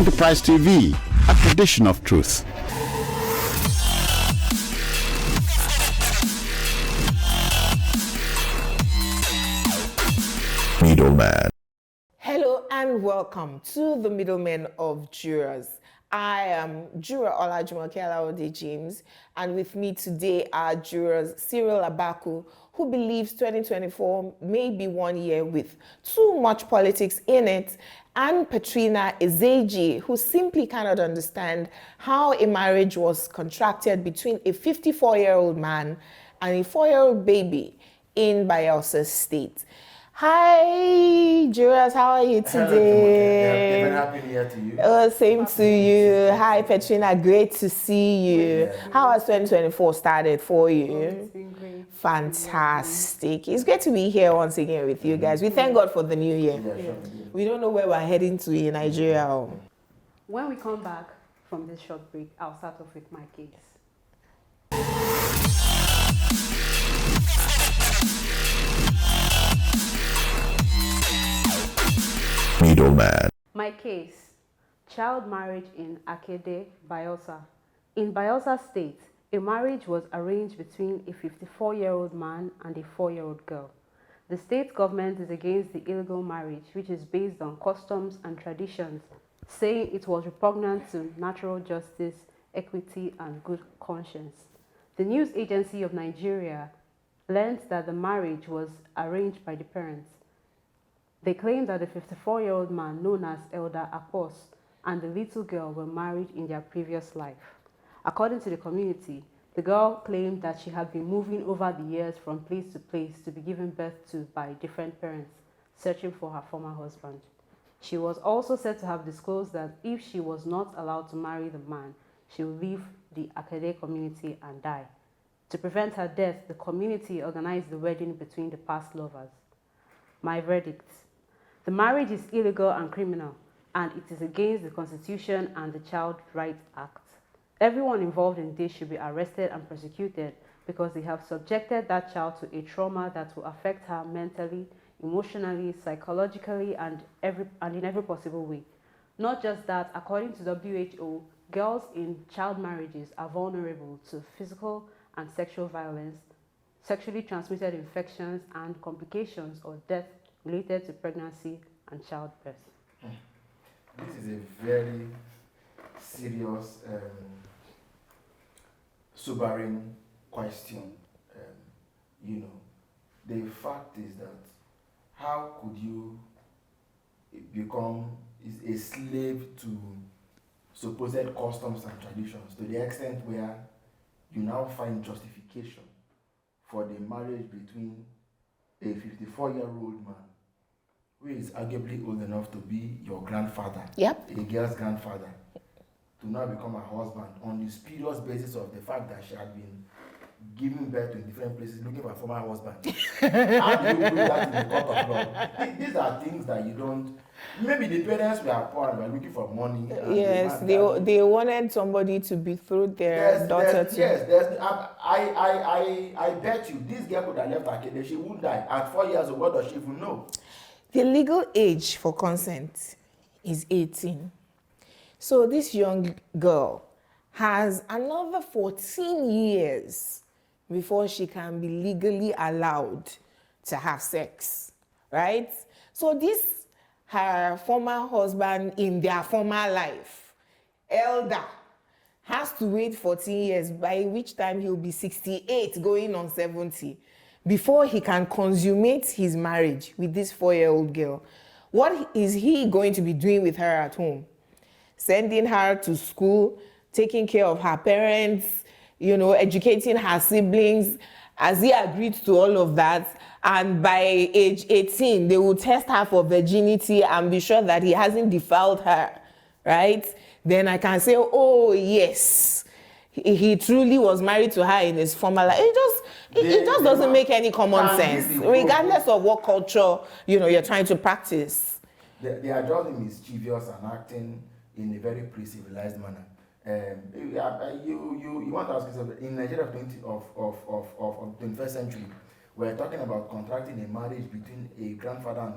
Enterprise TV, a tradition of truth. Middleman. Hello and welcome to the Middlemen of Jurors. I am Juror Olajumoke Alawode James, and with me today are jurors Cyril Abaku, who believes 2024 may be one year with too much politics in it, and Petrina Ezeji, who simply cannot understand how a marriage was contracted between a 54-year-old man and a 4-year-old baby in Bayelsa State. Hi, jurors, how are you today? Hello, happy New Year to you. Same to you. Hi, Petrina, great to see you. How has 2024 started for you? It's been great. Fantastic. It's great to be here once again with you guys. We thank God for the new year. We don't know where we're heading to in Nigeria. When we come back from this short break, I'll start off with my case. Middleman. My case, child marriage in Akeddei, Bayelsa. In Bayelsa State, a marriage was arranged between a 54-year-old man and a 4-year-old girl. The state government is against the illegal marriage, which is based on customs and traditions, saying it was repugnant to natural justice, equity, and good conscience. The News Agency of Nigeria learned that the marriage was arranged by the parents. They claimed that the 54-year-old man, known as Elder Apos, and the little girl were married in their previous life. According to the community, the girl claimed that she had been moving over the years from place to place to be given birth to by different parents, searching for her former husband. She was also said to have disclosed that if she was not allowed to marry the man, she would leave the Akeddei community and die. To prevent her death, the community organized the wedding between the past lovers. My verdict: the marriage is illegal and criminal, and it is against the Constitution and the Child Rights Act. Everyone involved in this should be arrested and prosecuted because they have subjected that child to a trauma that will affect her mentally, emotionally, psychologically, and in every possible way. Not just that, according to WHO, girls in child marriages are vulnerable to physical and sexual violence, sexually transmitted infections, and complications or death related to pregnancy and childbirth. This is a very serious, sobering question. The fact is that how could you become a slave to supposed customs and traditions to the extent where you now find justification for the marriage between a 54-year-old man who is arguably old enough to be your grandfather, a girl's grandfather, to now become her husband on the spurious basis of the fact that she had been giving birth to different places looking for a former husband. How do you do that in the court of law? These are things that you don't. Maybe the parents were poor and were looking for money. Yes, they wanted somebody to betroth their daughter to. Yes, I bet you this girl could have left Akeddei. She wouldn't die. At 4 years old, what does she even know? The legal age for consent is 18. So this young girl has another 14 years before she can be legally allowed to have sex, right? So this, her former husband in their former life, elder, has to wait 14 years, by which time he'll be 68 going on 70, before he can consummate his marriage with this 4-year-old girl. What is he going to be doing with her at home? Sending her to school, taking care of her parents, educating her siblings. Has he agreed to all of that? And by age 18, they will test her for virginity and be sure that he hasn't defiled her, right? Then I can say, oh yes, he truly was married to her in his former life. It just doesn't make any common sense, regardless of what culture you're trying to practice. They are just mischievous and acting in a very pre-civilized manner. You want to ask yourself, in Nigeria of 21st century, we're talking about contracting a marriage between a grandfather and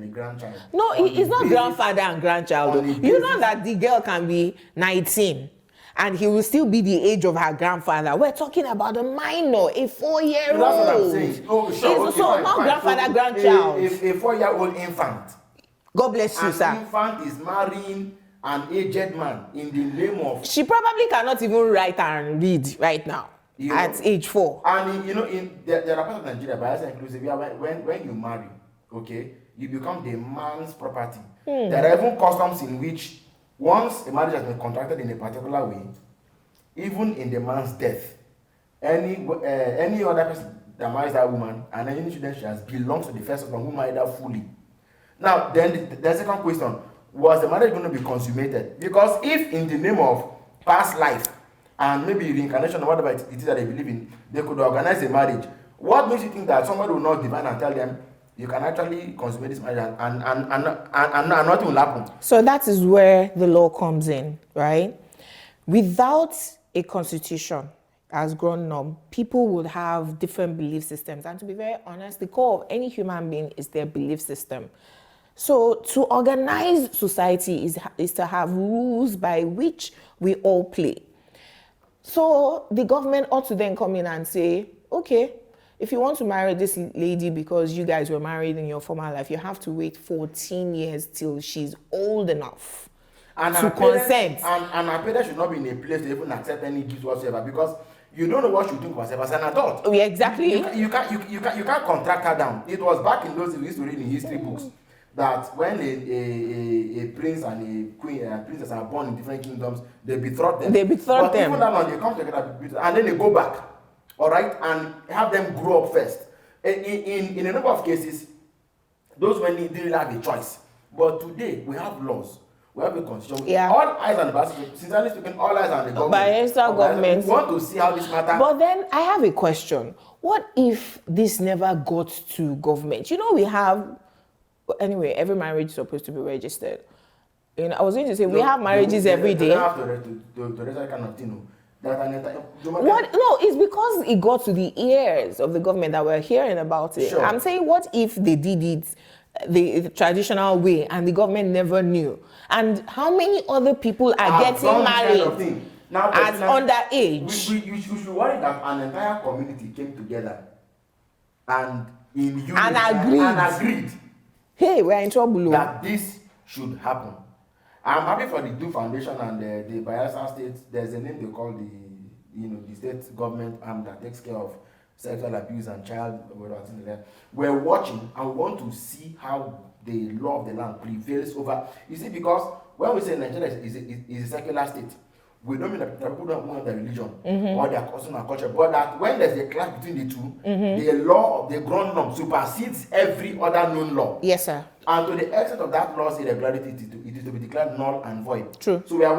a grandchild. No, On it's the not basis- grandfather and grandchild. on the You know basis- that the girl can be 19 and he will still be the age of her grandfather. We're talking about a minor, a 4-year-old. That's what I'm saying. Oh, sure. It's so not grandfather, grandchild. A 4-year-old infant. God bless you, An sir. infant is marrying an aged man in the name of. She probably cannot even write and read right now You at know, age 4. And there are parts of Nigeria, Bayelsa inclusive, when you marry, okay, you become the man's property. There are even customs in which once a marriage has been contracted in a particular way, even in the man's death, any other person that marries that woman and any children she has belongs to the first husband who married her fully. Now, then the second question, was the marriage going to be consummated? Because if in the name of past life and maybe reincarnation or whatever it is that they believe in, they could organize a marriage, what makes you think that somebody will not divine and tell them you can actually consummate this marriage and nothing will happen? So that is where the law comes in, right? Without a constitution as grown norm, people would have different belief systems. And to be very honest, the core of any human being is their belief system. So to organize society is to have rules by which we all play. So the government ought to then come in and say, okay, if you want to marry this lady because you guys were married in your former life, you have to wait 14 years till she's old enough to consent. And her parents should not be in a place to even accept any gifts whatsoever, because you don't know what she think of herself as an adult. Oh, yeah, exactly. You can't contract her down. It was back in those days we used to read in history books that when a prince and a queen and princess are born in different kingdoms, they betroth them. But even now they come together and then they go back, all right, and have them grow up first. In a number of cases, those men didn't have a choice. But today we have laws. We have a constitution. Yeah. All eyes on the basket. Sincerely speaking, all eyes on the government. Bayelsa Government. We want to see how this matter. But then I have a question. What if this never got to government? You know, we have, anyway, every marriage is supposed to be registered. I was going to say, we have marriages every day. You don't have to register that kind of thing. What? No, it's because it got to the ears of the government that we're hearing about it. Sure. I'm saying, what if they did it the traditional way and the government never knew? And how many other people are getting married now, as underage? You should worry that an entire community came together and in unity and agreed Hey, we're in trouble. that this should happen. I'm happy for the Do Foundation and the Bayelsa State. There's a name they call the state government arm that takes care of sexual abuse and child. We're watching and we want to see how the law of the land prevails over. You see, because when we say Nigeria is a secular state, we don't mean that people don't want their religion or their custom and culture, but that when there's a clash between the two, the law of the ground norm supersedes every other known law. Yes, sir. And to the extent of that law's irregularity, it is to be declared null and void. True. So we're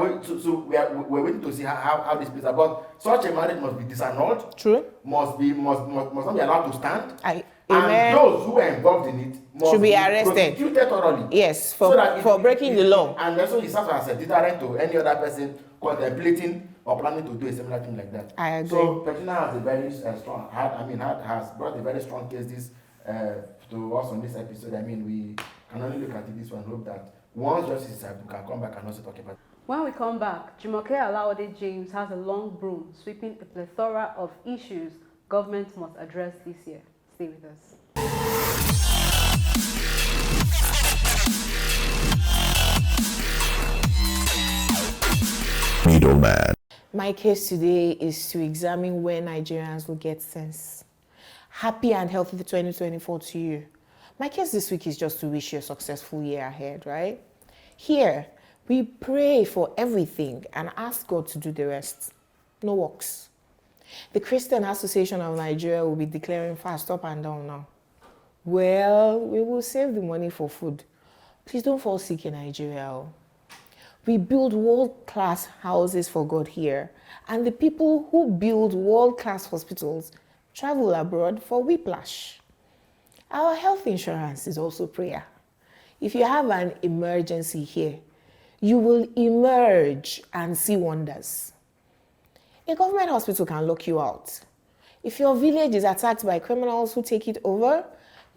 waiting to see how this plays out. But such a marriage must be disannulled. True. Must not be allowed to stand. Amen. And those who are involved in it must should be arrested. Prosecuted thoroughly. Yes, for breaking the law. And also it serves as a deterrent to any other person contemplating or planning to do a similar thing like that. I agree. So Petina has a very strong, has brought a very strong case to us on this episode. I mean, we can only look at this one and hope that once justice is we can come back and also talk about it. When we come back, Jumoke Alaude James has a long broom sweeping a plethora of issues government must address this year. Stay with us. Middleman. My case today is to examine where Nigerians will get sense. Happy and healthy 2024 to you. My case this week is just to wish you a successful year ahead, right? Here, we pray for everything and ask God to do the rest. No works. The Christian Association of Nigeria will be declaring fast up and down now. Well, we will save the money for food. Please don't fall sick in Nigeria. We build world-class houses for God here, and the people who build world-class hospitals travel abroad for whiplash. Our health insurance is also prayer. If you have an emergency here, you will emerge and see wonders. A government hospital can lock you out. If your village is attacked by criminals who take it over,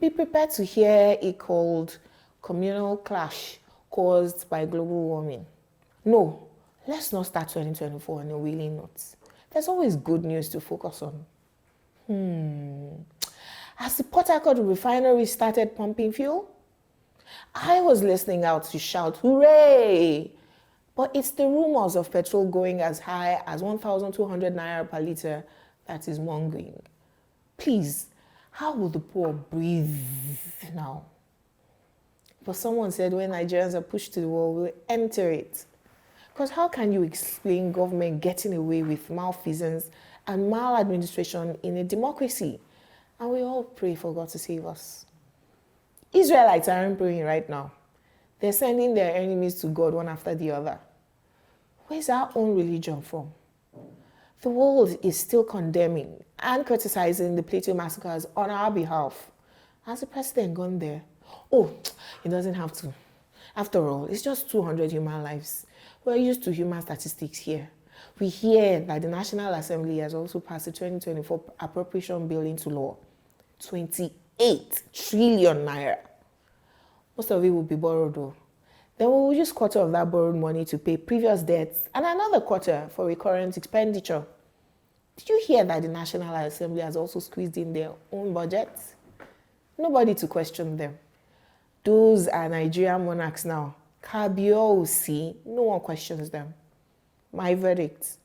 be prepared to hear a cold communal clash caused by global warming. No, let's not start 2024 on a wailing note. There's always good news to focus on. As the Port Harcourt refinery started pumping fuel, I was listening out to shout, hooray! But it's the rumors of petrol going as high as 1,200 naira per litre that is mongering. Please, how will the poor breathe now? But someone said when Nigerians are pushed to the wall, we'll enter it. Because how can you explain government getting away with malfeasance and maladministration in a democracy? And we all pray for God to save us. Israelites aren't praying right now. They're sending their enemies to God one after the other. Where's our own religion from? The world is still condemning and criticizing the Plateau massacres on our behalf. Has the president gone there? Oh, he doesn't have to. After all, it's just 200 human lives. We're used to human statistics here. We hear that the National Assembly has also passed the 2024 appropriation bill into law. 28 trillion naira. Most of it will be borrowed though. Then we will use quarter of that borrowed money to pay previous debts and another quarter for recurrent expenditure. Did you hear that the National Assembly has also squeezed in their own budgets? Nobody to question them. Those are Nigerian monarchs now. Kabiosi, no one questions them. My verdict.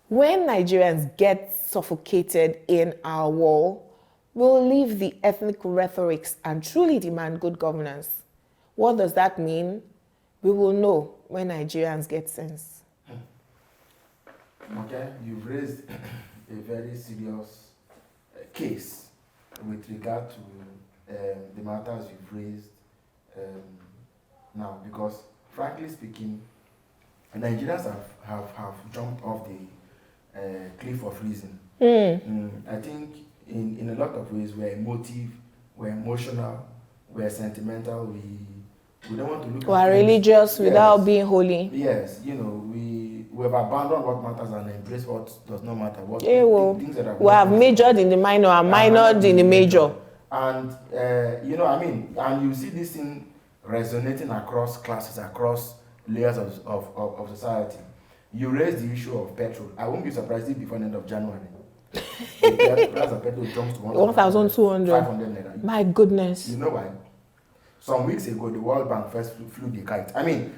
When Nigerians get suffocated in our war, we'll leave the ethnic rhetorics and truly demand good governance. What does that mean? We will know when Nigerians get sense. Okay, you've raised a very serious case with regard to the matters you've raised now, because frankly speaking, Nigerians have jumped off the cliff of reason. I think in a lot of ways we're emotive, we're emotional, we're sentimental, we don't want to look We're at religious things. without Yes. being holy. Yes, we've abandoned what matters and embraced what does not matter. What Yeah, well, things that are we have majored in the minor and minored in the major. And and you see this thing resonating across classes, across layers of society. You raise the issue of petrol. I won't be surprised if before the end of January, the price of petrol jumps to 1,200. 500 naira. My goodness. You know why? Some weeks ago, the World Bank first flew the kite. I mean,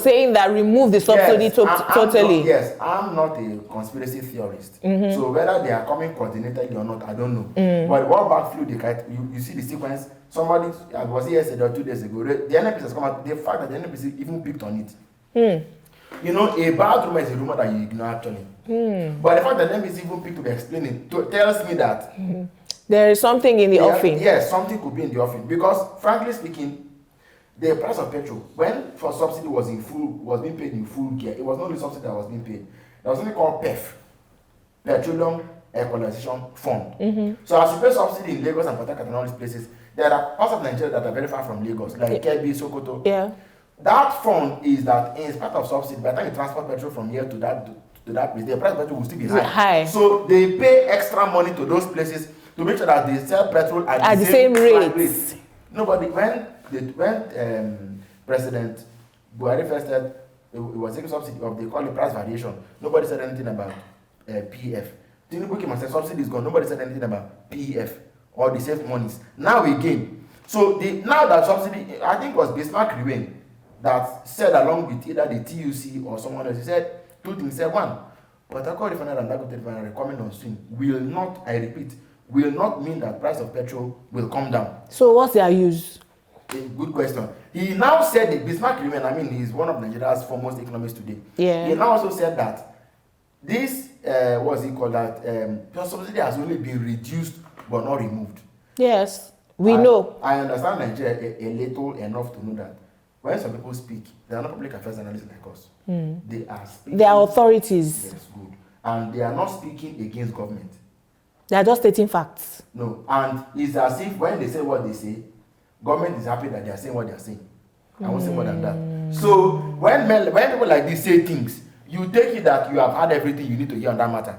saying that remove the subsidy totally. I'm not a conspiracy theorist. So whether they are coming coordinatedly or not, I don't know. But the World Bank flew the kite. You see the sequence. Somebody, I was here yesterday or 2 days ago, the NNPC has come out. The fact that the NNPC even picked on it. A bad rumor is a rumor that you ignore actually. But the fact that the NNPC even picked to explain it tells me that there is something in the offing. Yes, something could be in the offing. Because frankly speaking, the price of petrol, when for subsidy was being paid in full gear, it was not only subsidy that was being paid. There was something called PEF, Petroleum Equalization Fund. So as you pay subsidy in Lagos and Port Harcourt and all these places, there are parts of Nigeria that are very far from Lagos, like Akeddei, Sokoto. Yeah. That fund is that in spite of subsidy, by the time you transport petrol from here to that place, the price of petrol will still be high. So they pay extra money to those places to make sure that they sell petrol at the same rates. Nobody, when President Buhari first said it was taking subsidy of, they call it price variation, nobody said anything about PF. Tinubu came and said subsidy is gone, nobody said anything about PF or the saved monies. Now again, so now that subsidy, I think it was Bismarck Remain that said along with either the TUC or someone else, he said two things. He said one, Port Harcourt refinery and Dangote refinery coming on stream will not, I repeat, will not mean that price of petrol will come down. So what's their use? A good question. He now said that Bismarck Remain, he's one of Nigeria's foremost economists today. Yeah. He now also said that this, what's he called that, subsidy has only been reduced but not removed. Yes, we know. I understand Nigeria a little enough to know that when some people speak, they are not public affairs analysts like us. They are speaking. They are authorities. Yes, good. And they are not speaking against government. They are just stating facts. No, and it's as if when they say what they say, government is happy that they are saying what they are saying. I won't say more than that. So when people like this say things, you take it that you have had everything you need to hear on that matter.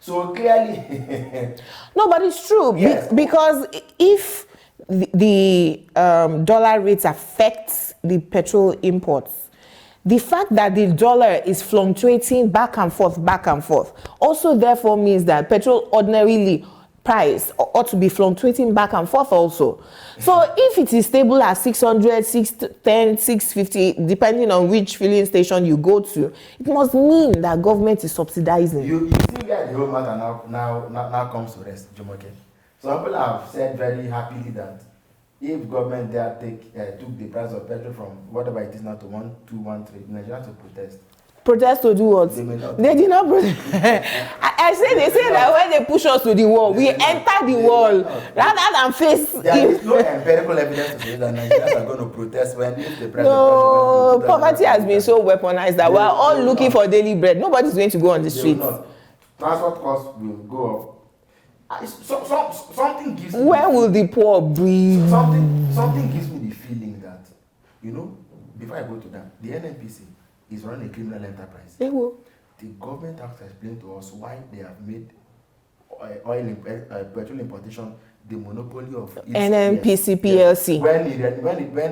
So clearly, No, but it's true. Yes. Because if the dollar rates affect the petrol imports, the fact that the dollar is fluctuating back and forth, also therefore means that petrol ordinarily price ought to be fluctuating back and forth also. So if it is stable at 600, 610, 650, depending on which filling station you go to, it must mean that government is subsidizing. you see where the whole matter now comes to rest, Jumoke. Some people have said very happily that if government there took the price of petrol from whatever it is now to 1,213, Nigerians will protest. Protest to do what? They may not. They did not protest. I say they say that when they push us to the wall, we enter the wall rather than face There is no empirical evidence to say that Nigerians are going to protest when if the price no, of petrol poverty has been so weaponized that we're all looking for daily bread. Nobody's going to go on the They will streets. not. Transport costs will go up. Something gives me Where will the poor breathe? something gives me the feeling that, before I go to that, the NNPC is running a criminal enterprise. They will. The government has to explain to us why they have made petrol importation the monopoly of its NNPC yes. PLC.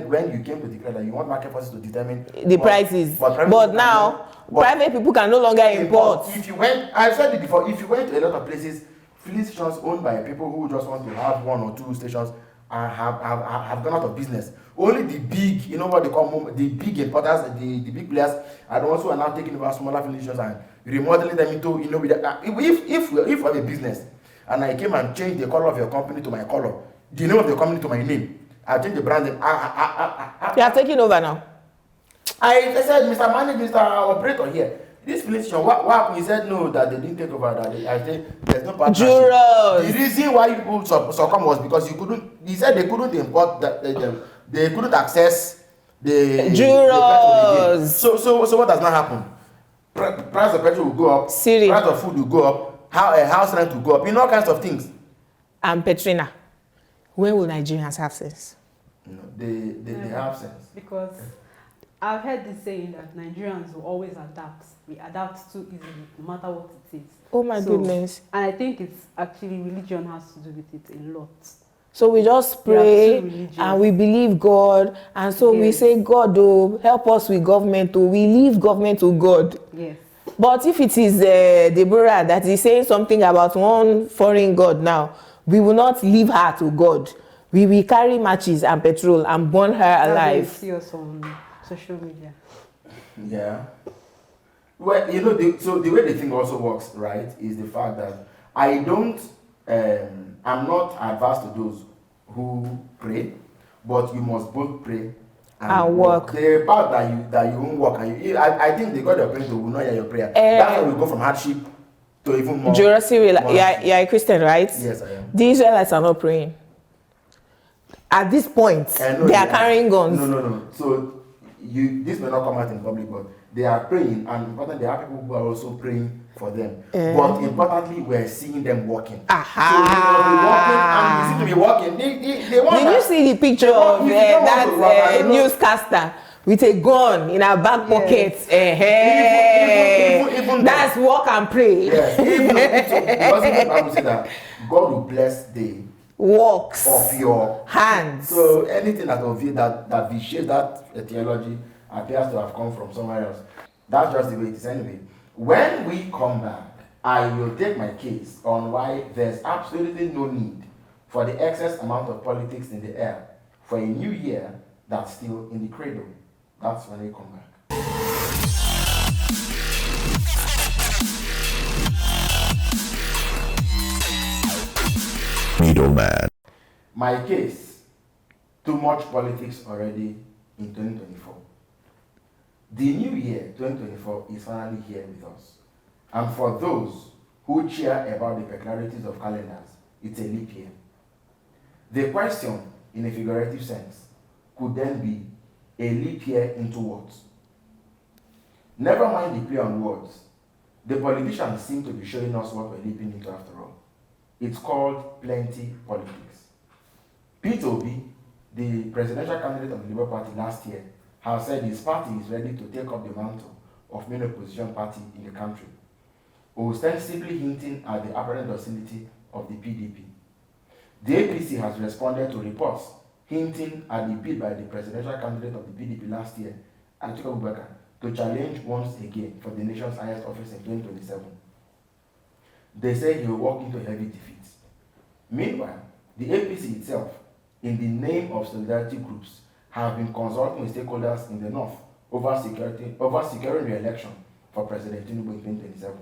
When you came to declare that you want market forces to determine The prices. But now, private people can no longer import. I've said it before, if you went to a lot of places, filling stations owned by people who just want to have 1 or 2 stations and have gone out of business. Only the big, what they call the big importers, the big players are the ones who are now taking over smaller filling stations and remodeling them into, if we have a business and I came and changed the color of your company to my color, the name of the company to my name, I changed the branding. They are taking over now. I said, Mr. Manager, Mr. Operator here, this filling station, what happened? He said no, that they didn't take over. That I said there's no partnership. Juros. The reason why people succumb was because you couldn't. He said they couldn't import that. They couldn't access the Juros. So what does not happen? Price of petrol will go up. Siri. Price of food will go up. House rent will go up. All kinds of things. And Petrina, when will Nigerians have sense? They have sense. Because I've heard this saying that Nigerians will always adapt. We adapt too easily, no matter what it is. Oh my goodness. And I think it's actually religion has to do with it a lot. So we just pray and we believe God, and so we say, God, oh, help us with government, oh, we leave government to God. Yes. But if it is Deborah that is saying something about one foreign God now, we will not leave her to God. We will carry matches and petrol and burn her alive. You see us on social media. Yeah. Well, so the way the thing also works, right, is the fact that I'm not adverse to those who pray, but you must both pray and work. The part that you won't work, I think the God you're praying to will not hear your prayer. That's why we go from hardship to even more. You're a Christian, right? Yes, I am. The Israelites are not praying. At this point, they are carrying guns. No. So this may not come out in public, but they are praying, and importantly, there are people who are also praying for them. But importantly, we're seeing them walking. Aha. So they must be walking, and you see to be walking. They want. Did you see the picture of that newscaster with a gun in her back pocket? Even that's walk and pray. Yes. Because the Bible says that God will bless the works of your hands. So anything that vitiates that theology appears to have come from somewhere else. That's just the way it is anyway. When we come back, I will take my case on why there's absolutely no need for the excess amount of politics in the air for a new year that's still in the cradle. That's when we come back. Middleman. My case, too much politics already in 2024. The new year, 2024, is finally here with us. And for those who cheer about the peculiarities of calendars, it's a leap year. The question, in a figurative sense, could then be a leap year into what? Never mind the play on words. The politicians seem to be showing us what we're leaping into after all. It's called plenty politics. Peter Obi, the presidential candidate of the Labour Party last year, has said his party is ready to take up the mantle of main opposition party in the country. ostensibly hinting at the apparent docility of the PDP. The APC has responded to reports hinting at the bid by the presidential candidate of the PDP last year, Atiku Abubakar, to challenge once again for the nation's highest office in 2027. They say he will walk into heavy defeat. Meanwhile, the APC itself, in the name of solidarity groups, have been consulting with stakeholders in the north over securing re-election for President Tinubu in 2027.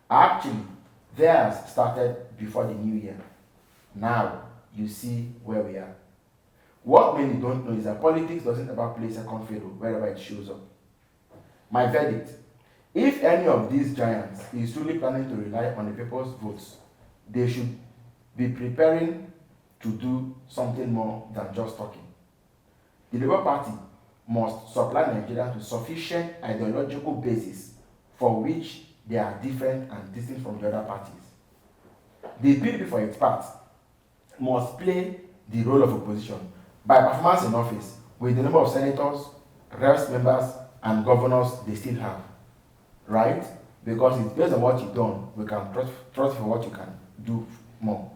Actually, theirs started before the new year. Now, you see where we are. What many don't know is that politics doesn't ever play second fiddle wherever it shows up. My verdict: if any of these giants is truly planning to rely on the people's votes, they should be preparing to do something more than just talking. The Labour Party must supply Nigeria to sufficient ideological basis for which they are different and distinct from the other parties. The PDP, for its part, must play the role of opposition by performance in office with the number of senators, reps members, and governors they still have. Right? Because it's based on what you've done, we can trust for what you can do more.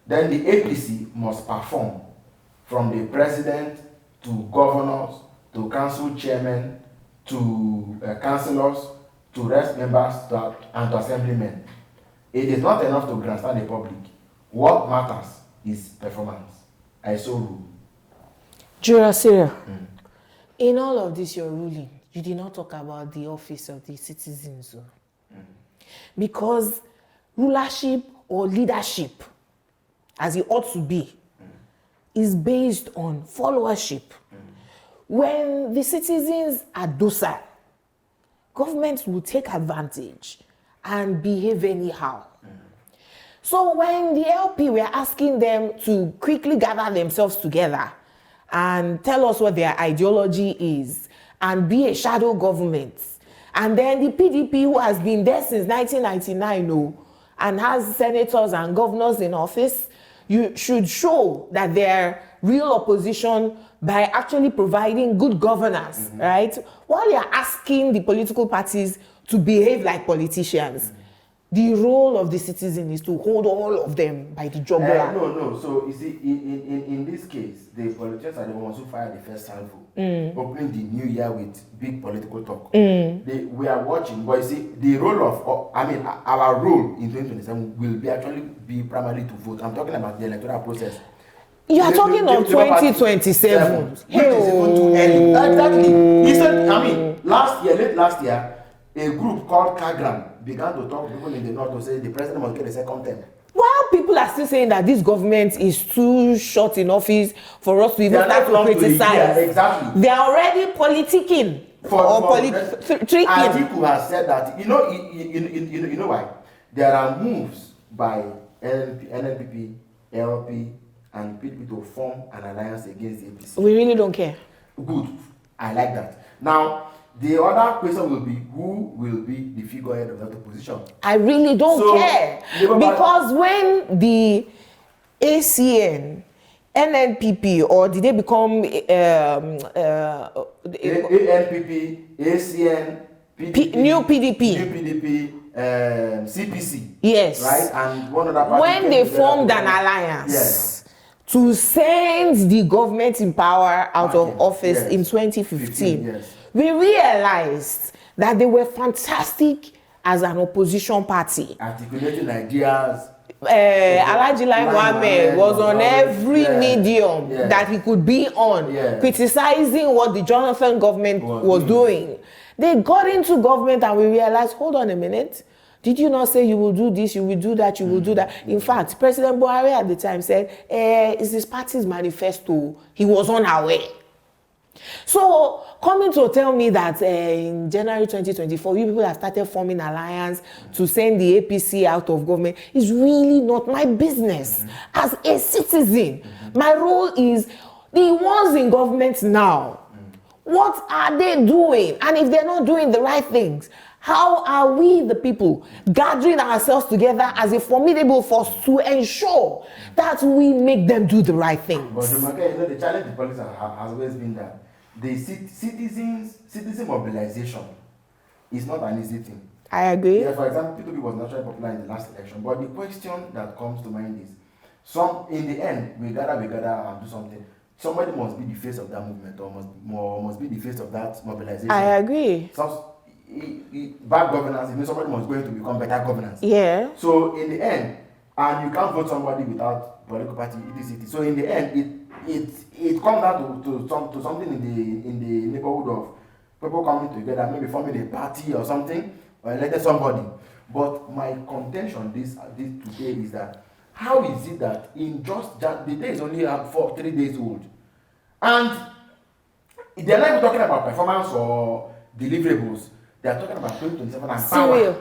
Then the APC must perform from the president to governors to council chairmen to councillors to rest members and to assemblymen. It is not enough to grandstand the public. What matters is performance. I so rule. Jura, in all of this you're ruling, you did not talk about the office of the citizens. Because rulership or leadership, as it ought to be, is based on followership. When the citizens are docile, government will take advantage and behave anyhow. So when the LP were asking them to quickly gather themselves together and tell us what their ideology is and be a shadow government, and then the PDP, who has been there since 1999, and has senators and governors in office, you should show that they're real opposition by actually providing good governance, right? While you're asking the political parties to behave like politicians, the role of the citizen is to hold all of them by the jugular. No. So, you see, in this case, the politicians are the ones who fire the first salvo, opening the new year with big political talk. We are watching, but you see, the role of, our role in 2027 will be primarily to vote. I'm talking about the electoral process. You are talking of 2027. Which is even too early. Exactly. He said, late last year, a group called Kagram began to talk to people in the north to say the president must get a second term. While people are still saying that this government is too short in office for us to even start to criticize, exactly. They are already politicking tricking. Atiku has said that, you know why? There are moves by NNPP, LP, and PDP to form an alliance against the APC. We really don't care. Good. I like that. Now, the other question will be, who will be the figurehead of that opposition? I really don't care. Because when the ACN, NNPP, or did they become ANPP, ACN, PDP, New PDP, CPC. Yes. Right? And one other party. When they formed an alliance to send the government in power out of office in 2015, we realized that they were fantastic as an opposition party. Articulating ideas. Alhaji Lai Mohammed was on every medium that he could be on, criticizing what the Jonathan government was doing. They got into government and we realized, hold on a minute, did you not say you will do this, you will do that, you will do that? In fact, President Buhari at the time said, it's his party's manifesto. He was unaware. So coming to tell me that in January 2024, you people have started forming alliance to send the APC out of government is really not my business. As a citizen, my role is the ones in government now. What are they doing? And if they're not doing the right things, how are we, the people, gathering ourselves together as a formidable force to ensure that we make them do the right things? But the challenge in politics has always been that the citizen mobilization is not an easy thing. I agree. Yeah, for example, P2P was naturally popular in the last election, but the question that comes to mind is, in the end, we gather and do something. Somebody must be the face of that movement, or must be the face of that mobilization. I agree. Bad governance, it means somebody must going to become better governance. Yeah. So in the end, and you can't vote somebody without political party ethnicity. So in the end, it comes down to something in the neighborhood of people coming together, maybe forming a party or something, or elected somebody. But my contention this today is that how is it that in just the day is only 3 days old, and they're not even talking about performance or deliverables. They are talking about 2027 and power.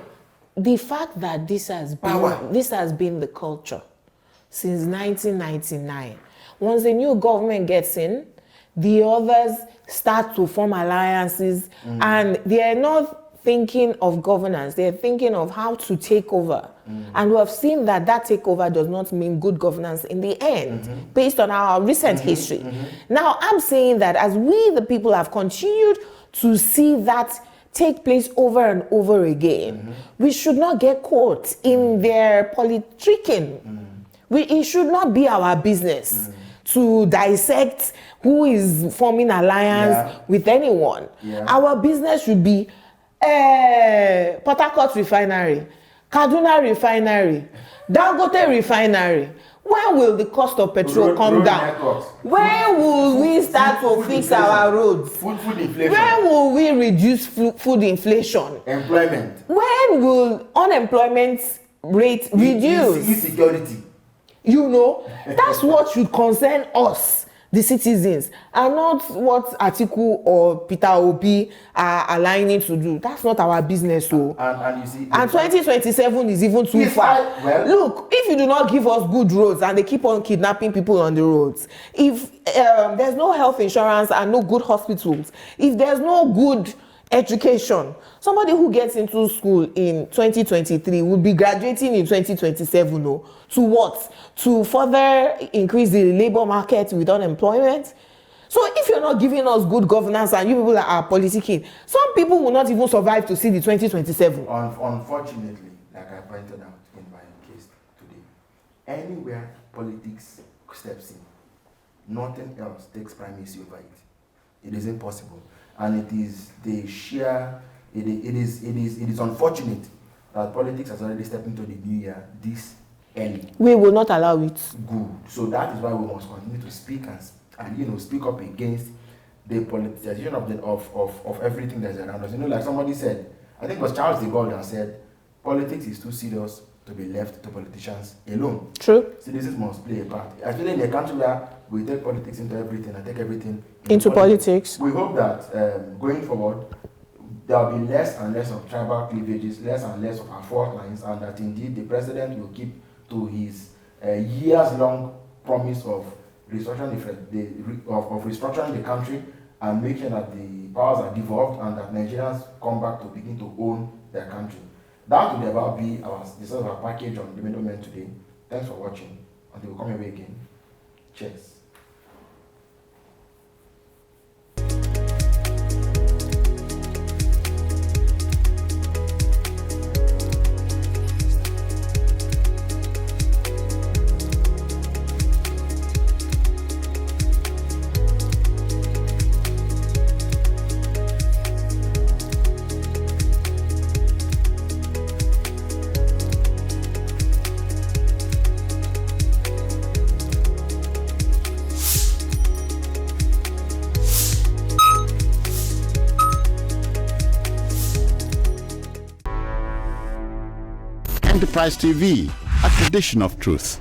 The fact that this has been the culture since 1999. Once a new government gets in, the others start to form alliances, and they are not thinking of governance. They are thinking of how to take over. And we have seen that takeover does not mean good governance in the end, based on our recent history. Now, I'm saying that as we, the people, have continued to see that take place over and over again, we should not get caught in their politicking. It should not be our business to dissect who is forming alliance with anyone. Our business should be Port Harcourt Refinery, Kaduna Refinery, Dangote Refinery. When will the cost of petrol come down? When will we start to fix our roads? Food inflation. When will we reduce food inflation? Employment. When will unemployment rate reduce? Insecurity. You know, that's what should concern us, the citizens, and not what Atiku or Peter Obi are aligning to do. That's not our business. So. And you see, and 2027 is even too far. Look, if you do not give us good roads and they keep on kidnapping people on the roads, if there's no health insurance and no good hospitals, if there's no good education, somebody who gets into school in 2023 will be graduating in 2027. No, to what? To further increase the labor market with unemployment. So if you're not giving us good governance and you people are politicking, some people will not even survive to see the 2027. Unfortunately, like I pointed out in my case today, anywhere politics steps in, nothing else takes primacy over it. It is impossible. And it is the sheer, it is unfortunate that politics has already stepped into the new year this early. We will not allow it. Good. So that is why we must continue to speak and speak up against the politicization of everything that's around us. Like somebody said, I think it was Charles de Gaulle that said, politics is too serious to be left to politicians alone. True. Citizens must play a part. Especially in a country where we take politics into everything and take everything into politics. We hope that going forward, there will be less and less of tribal cleavages, less and less of our fault lines, and that indeed the president will keep to his years-long promise of restructuring the country and making that the powers are devolved and that Nigerians come back to begin to own their country. That would about be the sort of our package on the Middlemen today. Thanks for watching. Until we come your way again. Cheers. Enterprise TV, a tradition of truth.